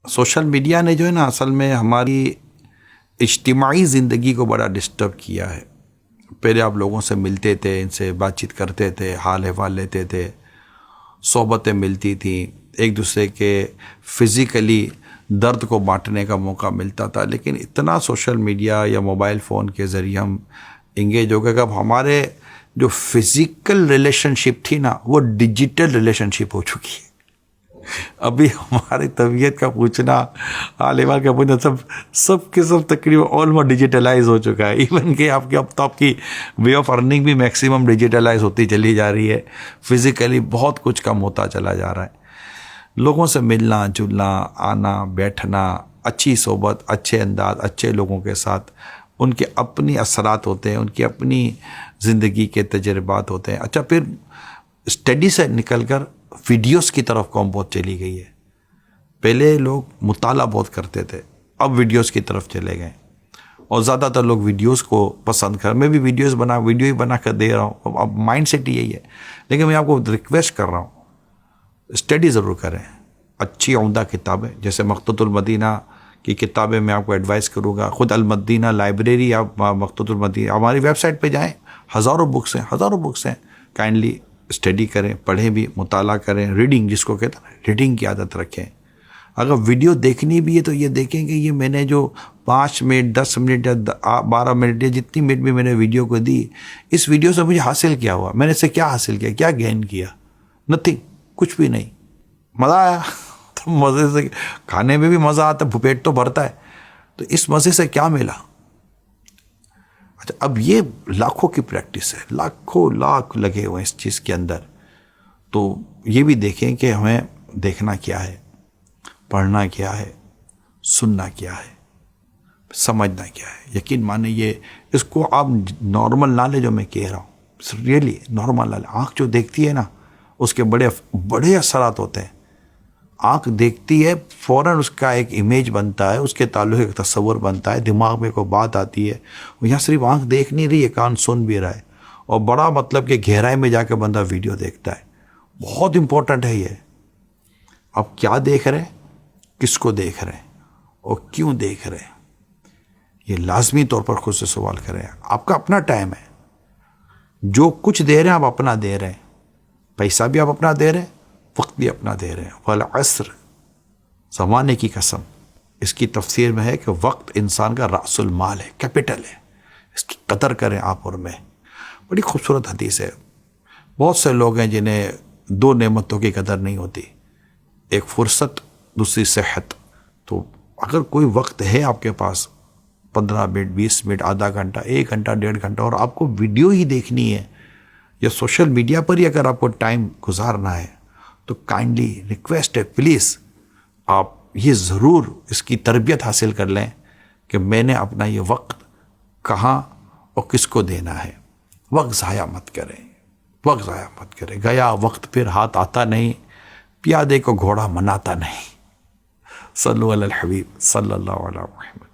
Social media نے جو ہے نا اصل میں ہماری اجتماعی زندگی کو بڑا ڈسٹرب کیا ہے. پہلے آپ لوگوں سے ملتے تھے، ان سے بات چیت کرتے تھے، حال احوال لیتے تھے، صحبتیں ملتی تھیں، ایک دوسرے کے فزیکلی درد کو بانٹنے کا موقع ملتا تھا. لیکن اتنا سوشل میڈیا یا موبائل فون کے ذریعے ہم انگیج ہو گئے کہ اب ہمارے جو فزیکل ریلیشن شپ تھی نا وہ ڈیجیٹل ریلیشن شپ ہو چکی ہے. ابھی ہماری طبیعت کا پوچھنا، حال احوال کا پوچھنا، سب کے سب تقریباً آلموسٹ ڈیجیٹلائز ہو چکا ہے. ایون کہ اب تو آپ کی وے آف ارننگ بھی میکسیمم ڈیجیٹلائز ہوتی چلی جا رہی ہے. فزیکلی بہت کچھ کم ہوتا چلا جا رہا ہے. لوگوں سے ملنا جلنا، آنا بیٹھنا، اچھی صحبت، اچھے انداز، اچھے لوگوں کے ساتھ، ان کے اپنی اثرات ہوتے ہیں، ان کی اپنی زندگی کے تجربات ہوتے ہیں. اچھا، پھر اسٹڈی سے نکل کر ویڈیوز کی طرف قوم بہت چلی گئی ہے. پہلے لوگ مطالعہ بہت کرتے تھے، اب ویڈیوز کی طرف چلے گئے اور زیادہ تر لوگ ویڈیوز کو پسند کر. میں بھی ویڈیو ہی بنا کر دے رہا ہوں. اب مائنڈ سیٹ یہی ہے. لیکن میں آپ کو ریکویسٹ کر رہا ہوں، اسٹڈی ضرور کریں. اچھی عمدہ کتابیں جیسے مقطوط المدینہ کی کتابیں میں آپ کو ایڈوائز کروں گا. خود المدینہ لائبریری، آپ مقطوط المدینہ ہماری ویب سائٹ پہ جائیں، ہزاروں بکس ہیں. کائنڈلی اسٹڈی کریں، پڑھیں بھی، مطالعہ کریں. ریڈنگ جس کو کہتے ہیں، ریڈنگ کی عادت رکھیں. اگر ویڈیو دیکھنی بھی ہے تو یہ دیکھیں کہ یہ میں نے جو 5 منٹ 10 منٹ یا 12 منٹ یا جتنی منٹ بھی میں نے ویڈیو کو دی، اس ویڈیو سے مجھے حاصل کیا ہوا، میں نے اس سے کیا حاصل کیا، کیا گین کیا. نتھنگ، کچھ بھی نہیں. مزہ آیا تو مزے سے کھانے میں بھی مزہ آتا ہے، پیٹ تو بھرتا ہے، تو اس مزے سے کیا ملا. اچھا، اب یہ لاکھوں کی پریکٹس ہے، لاکھ لگے ہوئے اس چیز کے اندر. تو یہ بھی دیکھیں کہ ہمیں دیکھنا کیا ہے، پڑھنا کیا ہے، سننا کیا ہے، سمجھنا کیا ہے. یقین مانیں یہ اس کو آپ نارمل نہ لیں جو میں کہہ رہا ہوں، ریئلی نارمل نہ لیں. آنکھ جو دیکھتی ہے نا اس کے بڑے اثرات ہوتے ہیں. آنکھ دیکھتی ہے، فوراً اس کا ایک امیج بنتا ہے، اس کے تعلق ایک تصور بنتا ہے، دماغ میں کوئی بات آتی ہے. یہاں صرف آنکھ دیکھ نہیں رہی ہے، کان سن بھی رہا ہے. اور بڑا مطلب کہ گہرائی میں جا کے بندہ ویڈیو دیکھتا ہے. بہت امپورٹنٹ ہے یہ. آپ کیا دیکھ رہے ہیں، کس کو دیکھ رہے ہیں اور کیوں دیکھ رہے ہیں، یہ لازمی طور پر خود سے سوال کریں. آپ کا اپنا ٹائم ہے، جو کچھ دے رہے ہیں آپ اپنا دے رہے ہیں. پیسہ بھی آپ اپنا دے رہے ہیں، وقت بھی اپنا دے رہے ہیں. والعصر، زمانے کی قسم. اس کی تفسیر میں ہے کہ وقت انسان کا رأس المال ہے، کیپٹل ہے. اس کی قدر کریں آپ اور میں. بڑی خوبصورت حدیث ہے. بہت سے لوگ ہیں جنہیں 2 نعمتوں کی قدر نہیں ہوتی، ایک فرصت، دوسری صحت. تو اگر کوئی وقت ہے آپ کے پاس، 15 منٹ 20 منٹ، آدھا گھنٹہ، 1 گھنٹہ، 1.5 گھنٹہ، اور آپ کو ویڈیو ہی دیکھنی ہے یا سوشل میڈیا پر ہی اگر آپ کو ٹائم گزارنا ہے، تو کائنڈلی ریکویسٹ ہے، پلیز آپ یہ ضرور اس کی تربیت حاصل کر لیں کہ میں نے اپنا یہ وقت کہاں اور کس کو دینا ہے. وقت ضائع مت کریں، وقت ضائع مت کریں. گیا وقت پھر ہاتھ آتا نہیں، پیادے کو گھوڑا مناتا نہیں. صلو علی الحبیب صلی اللہ علیہ وسلم.